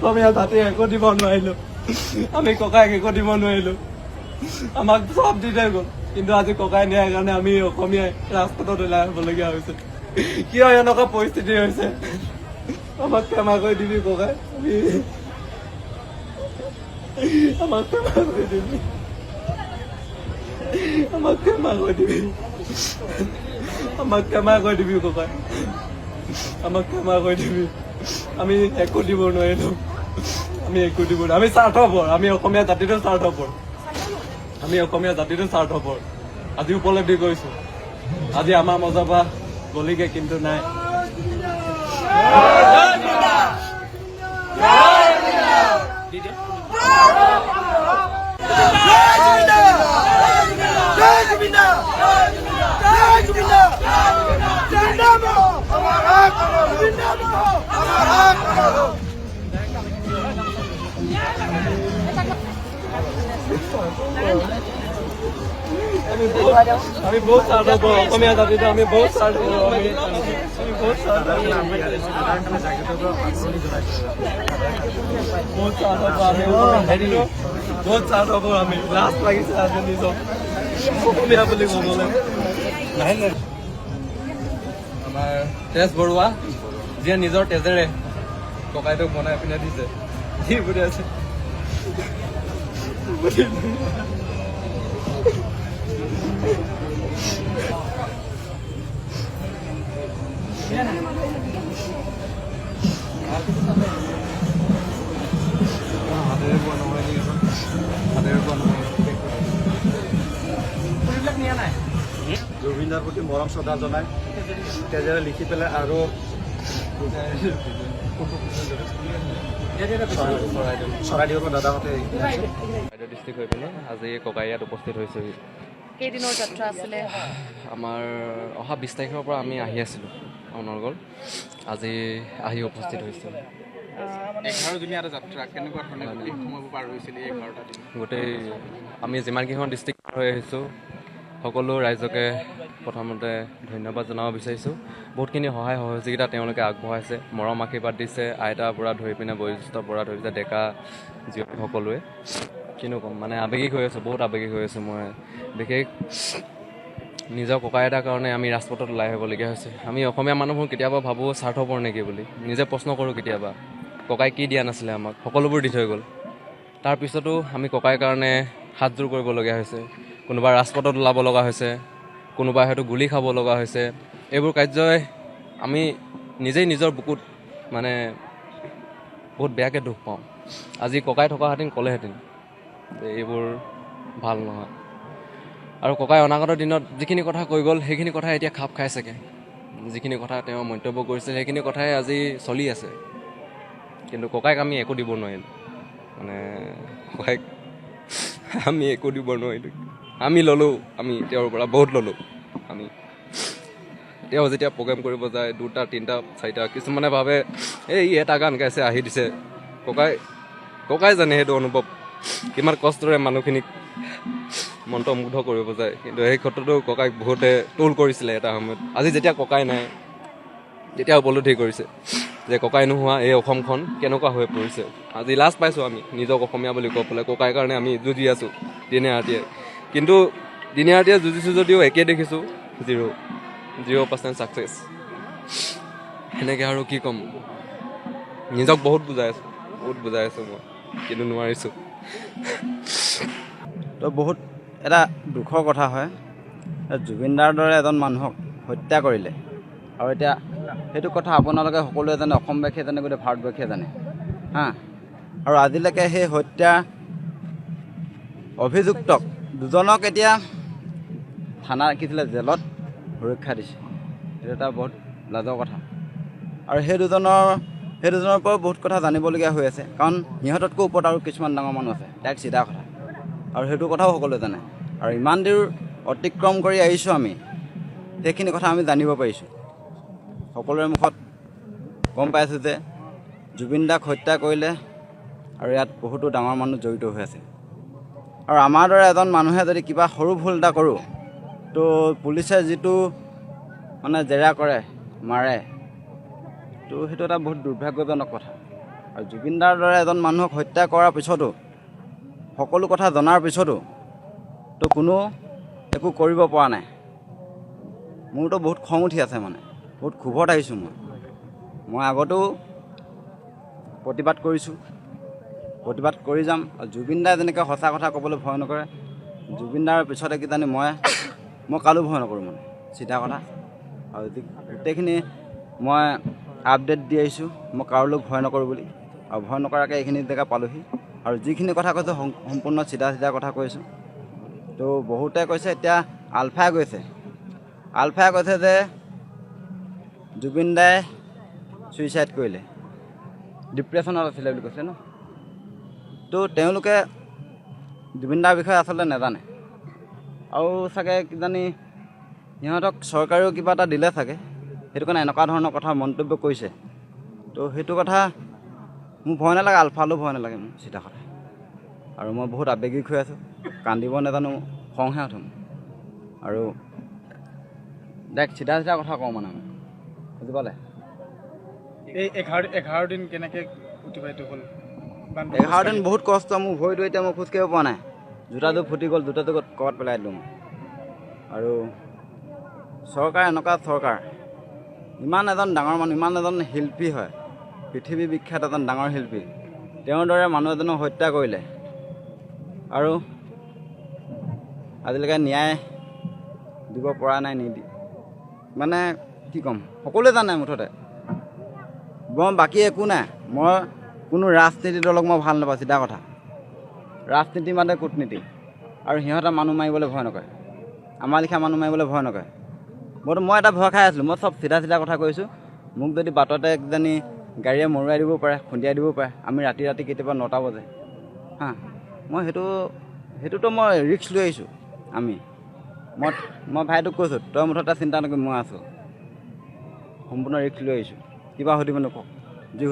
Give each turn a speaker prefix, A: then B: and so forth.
A: অসমীয়া জাতি একো দিব নোৱাৰিলো আমি ককাইক একো দিব নোৱাৰিলো আমাক চব দি থৈ গ'ল কিন্তু আজি ককাই নিয়াৰ কাৰণে আমি অসমীয়াই ৰাজপথত ওলাই আহিবলগীয়া হৈছে কিয় এনেকুৱা পৰিস্থিতি হৈছে আমাক ক্ষমা কৰি দিবি ককাই আমাক ক্ষমা কৰি দিবি আমাক ক্ষমা কৰি দিবি আমাক ক্ষমা কৰি দিবি ককাই আমাক ক্ষমা কৰি দিবি আমি একো দিব নোৱাৰিলো আমি একো দিব নোৱাৰো আমি স্বাৰ্থপৰ আমি অসমীয়া জাতিটো স্বাৰ্থপৰ আমি অসমীয়া জাতিটো স্বাৰ্থপৰ আজি উপলব্ধি কৰিছো আজি আমাৰ মাজৰ পৰা গলিগে কিন্তু নাই আমি বহুত স্বাৰ্থপৰ অসমীয়া জাতিটো আমি বহুত স্বাৰ্থপৰ আমি বহুত স্বাৰ্থপৰ বহুত স্বাৰ্থপৰ আমি লাজ লাগিছে আজি নিজক অসমীয়া বুলি ক'বলৈ আমাৰ তেজ বৰুৱা যিয়ে নিজৰ তেজেৰে ককাইটোক বনাই পিনে দিছে কি বুলি আছে
B: জুবিনৰ প্ৰতি মৰম শ্ৰদ্ধা জনাই তেজেৰে লিখি পেলাই আৰু চৰাইদেউৰ পৰা দাদাহঁতে
A: ডিষ্ট্ৰিক্ট হৈ পিনে আজি ককাই ইয়াত উপস্থিত হৈছেহি
C: কেইদিনৰ যাত্ৰা আছিলে
A: আমাৰ অহা 20 তাৰিখৰ পৰা আমি আহি আছিলোঁ অনৰ্গল আজি আহি উপস্থিত হৈছোঁ গোটেই আমি যিমানকেইখন ডিষ্ট্ৰিক্ট হৈ আহিছোঁ সকলো ৰাইজকে প্ৰথমতে ধন্যবাদ জনাব বিচাৰিছোঁ বহুতখিনি সহায় সহযোগিতা তেওঁলোকে আগবঢ়াইছে মৰম আশীৰ্বাদ দিছে আইতাৰ পৰা ধৰি পিনে বয়োজ্যেষ্ঠৰ পৰা ধৰি পিনে ডেকা জীয়ৰী সকলোৱে কিনো ক'ম মানে আৱেগিক হৈ আছোঁ বহুত আৱেগিক হৈ আছোঁ মই বিশেষ নিজৰ ককাই এটাৰ কাৰণে আমি ৰাজপথত ওলাই আহিবলগীয়া হৈছে আমি অসমীয়া মানুহবোৰ কেতিয়াবা ভাবোঁ স্বাৰ্থপৰ নেকি বুলি নিজে প্ৰশ্ন কৰোঁ কেতিয়াবা ককাই কি দিয়া নাছিলে আমাক সকলোবোৰ দি থৈ গ'ল তাৰপিছতো আমি ককাইৰ কাৰণে হাতযোৰ কৰিবলগীয়া হৈছে কোনোবা ৰাজপথত ওলাব লগা হৈছে কোনোবাই হয়তো গুলি খাব লগা হৈছে এইবোৰ কাৰ্যই আমি নিজেই নিজৰ বুকুত মানে বহুত বেয়াকৈ দুখ পাওঁ আজি ককাই থকাহেঁতেন ক'লেহেঁতেন যে এইবোৰ ভাল নহয় আৰু ককাই অনাগত দিনত যিখিনি কথা কৈ গ'ল সেইখিনি কথা এতিয়া খাপ খাইছেগৈ যিখিনি কথা তেওঁ মন্তব্য কৰিছিল সেইখিনি কথাই আজি চলি আছে কিন্তু ককাইক আমি একো দিব নোৱাৰিলোঁ মানে ককাইক আমি একো দিব নোৱাৰিলোঁ আমি ল'লোঁ আমি তেওঁৰ পৰা বহুত ল'লোঁ আমি তেওঁ যেতিয়া প্ৰগ্ৰেম কৰিব যায় 2টা 3টা 4টা কিছুমানে ভাবে এই এটা গান গাইছে আহি দিছে ককাই জানে সেইটো অনুভৱ কিমান কষ্টৰে মানুহখিনিক মন্ত্ৰমুগ্ধ কৰিব যায় কিন্তু সেই ক্ষেত্ৰতো ককাইক বহুতে টোল কৰিছিলে এটা সময়ত আজি যেতিয়া ককাই নাই যেতিয়া উপলব্ধি কৰিছে যে ককাই নোহোৱা এই অসমখন কেনেকুৱা হৈ পৰিছে আজি লাজ পাইছোঁ আমি নিজক অসমীয়া বুলি কৈ পেলাই ককাইৰ কাৰণে আমি যুঁজি আছোঁ দিনে ৰাতিয়ে কিন্তু দিনে ৰাতিয়ে যুঁজিছোঁ যদিও একেই দেখিছোঁ 0% ছাকচেছ সেনেকৈ আৰু কি ক'ম নিজক বহুত বুজাই আছোঁ মই কিন্তু নোৱাৰিছোঁ
B: তো বহুত এটা দুখৰ কথা হয় জুবিনদাৰ দৰে এজন মানুহক হত্যা কৰিলে আৰু এতিয়া সেইটো কথা আপোনালোকে সকলোৱে জানে অসমবাসীয়ে জানে গোটেই ভাৰতবৰ্ষে জানে আৰু আজিলৈকে সেই হত্যা অভিযুক্তক দুজনক এতিয়া থানা ৰাখিছিলে জেলত সুৰক্ষা দিছে সেইটো এটা বহুত লাজৰ কথা আৰু সেই দুজনৰ পৰাও বহুত কথা জানিবলগীয়া হৈ আছে কাৰণ সিহঁততকৈ ওপৰত আৰু কিছুমান ডাঙৰ মানুহ আছে তাইক চিধা কথা আৰু সেইটো কথাও সকলোৱে জানে আৰু ইমান দূৰ অতিক্ৰম কৰি আহিছোঁ আমি সেইখিনি কথা আমি জানিব পাৰিছোঁ সকলোৰে মুখত গম পাইছোঁ যে জুবিন দাক হত্যা কৰিলে আৰু ইয়াত বহুতো ডাঙৰ মানুহ জড়িত হৈ আছে আৰু আমাৰ দৰে এজন মানুহে যদি কিবা সৰু ভুল এটা কৰোঁ তো পুলিচে যিটো মানে জেৰা কৰে মাৰে তো সেইটো এটা বহুত দুৰ্ভাগ্যজনক কথা আৰু জুবিনদাৰ দৰে এজন মানুহক হত্যা কৰাৰ পিছতো সকলো কথা জনাৰ পিছতো তো কোনো একো কৰিব পৰা নাই। মোৰতো বহুত খং উঠি আছে, মানে বহুত ক্ষোভত আহিছোঁ মই আগতেও প্ৰতিবাদ কৰিছোঁ, প্ৰতিবাদ কৰি যাম। আৰু জুবিনদাই যেনেকৈ সঁচা কথা ক'বলৈ ভয় নকৰে, জুবিনদাৰ পিছতে কিজানি মই কালো ভয় নকৰোঁ, মানে চিধা কথা। আৰু গোটেইখিনি মই আপডেট দি আহিছোঁ, মই কাৰোলৈ ভয় নকৰোঁ বুলি, আৰু ভয় নকৰাকৈ এইখিনি জেগা পালোহি। আৰু যিখিনি কথা কৈছোঁ সম্পূৰ্ণ চিধা কথা কৈছোঁ। তো বহুতে কৈছে, এতিয়া আলফাই কৈছে যে জুবিনদাই ছুইচাইড কৰিলে, ডিপ্ৰেশ্যনত আছিলে বুলি কৈছে ন। তো তেওঁলোকে জুবিনদাৰ বিষয়ে আচলতে নাজানে, আৰু চাগে কিজানি সিহঁতক চৰকাৰেও কিবা এটা দিলে চাগে, সেইটো কাৰণে এনেকুৱা ধৰণৰ কথা মন্তব্য কৰিছে। তো সেইটো কথা মোৰ ভয় নালাগে, আলফালৈও ভয় নালাগে মোৰ, চিধা কথা। আৰু মই বহুত আৱেগিক হৈ আছোঁ, কান্দিব নাজানো, খংহে উঠোঁ। আৰু চিধা কথা কওঁ, মানে মই বুজি পালে।
D: এই 11 দিন কেনেকৈ অতিবাহিত হ'ল?
B: 11 দিন বহুত কষ্ট। মোৰ ভৰিটো এতিয়া মই খোজকাঢ়িব পৰা নাই, জোতাযোৰ ফুটি গ'ল, জোতাযোৰ ক'ৰবাত পেলাই দিলোঁ মই। আৰু চৰকাৰ এনেকুৱা চৰকাৰ, ইমান এজন ডাঙৰ মানুহ, ইমান এজন শিল্পী হয়, পৃথিৱী বিখ্যাত এজন ডাঙৰ শিল্পী, তেওঁৰ দৰে মানুহ এজনক হত্যা কৰিলে, আৰু আজিলৈকে ন্যায় দিব পৰা নাই, মানে কি ক'ম, সকলোৱে জানে মুঠতে। মই বাকী একো নাই, মই কোনো ৰাজনীতি দলক মই ভাল নাপাওঁ, চিধা কথা। ৰাজনীতি মানে কূটনীতি, আৰু সিহঁতে মানুহ মাৰিবলৈ ভয় নকৰে, আমাৰ লিখীয়া মানুহ মাৰিবলৈ ভয় নকৰে। মই এটা ভয় খাই আছিলোঁ, মই চব চিধা কথা কৈছোঁ। মোক যদি বাটতে কিজানি গাড়ীয়ে মৰুৱাই দিব পাৰে, খুন্দিয়াই দিব পাৰে, আমি ৰাতি কেতিয়াবা 9টা বজে মই সেইটোতো মই ৰিস্ক লৈ আহিছোঁ। মই ভাইটোক কৈছোঁ, তই মুঠতে চিন্তা নকৰি, মই আছোঁ, সম্পূৰ্ণ ৰিস্ক লৈ আহিছোঁ। কিবা সুধিব নকওঁ, যি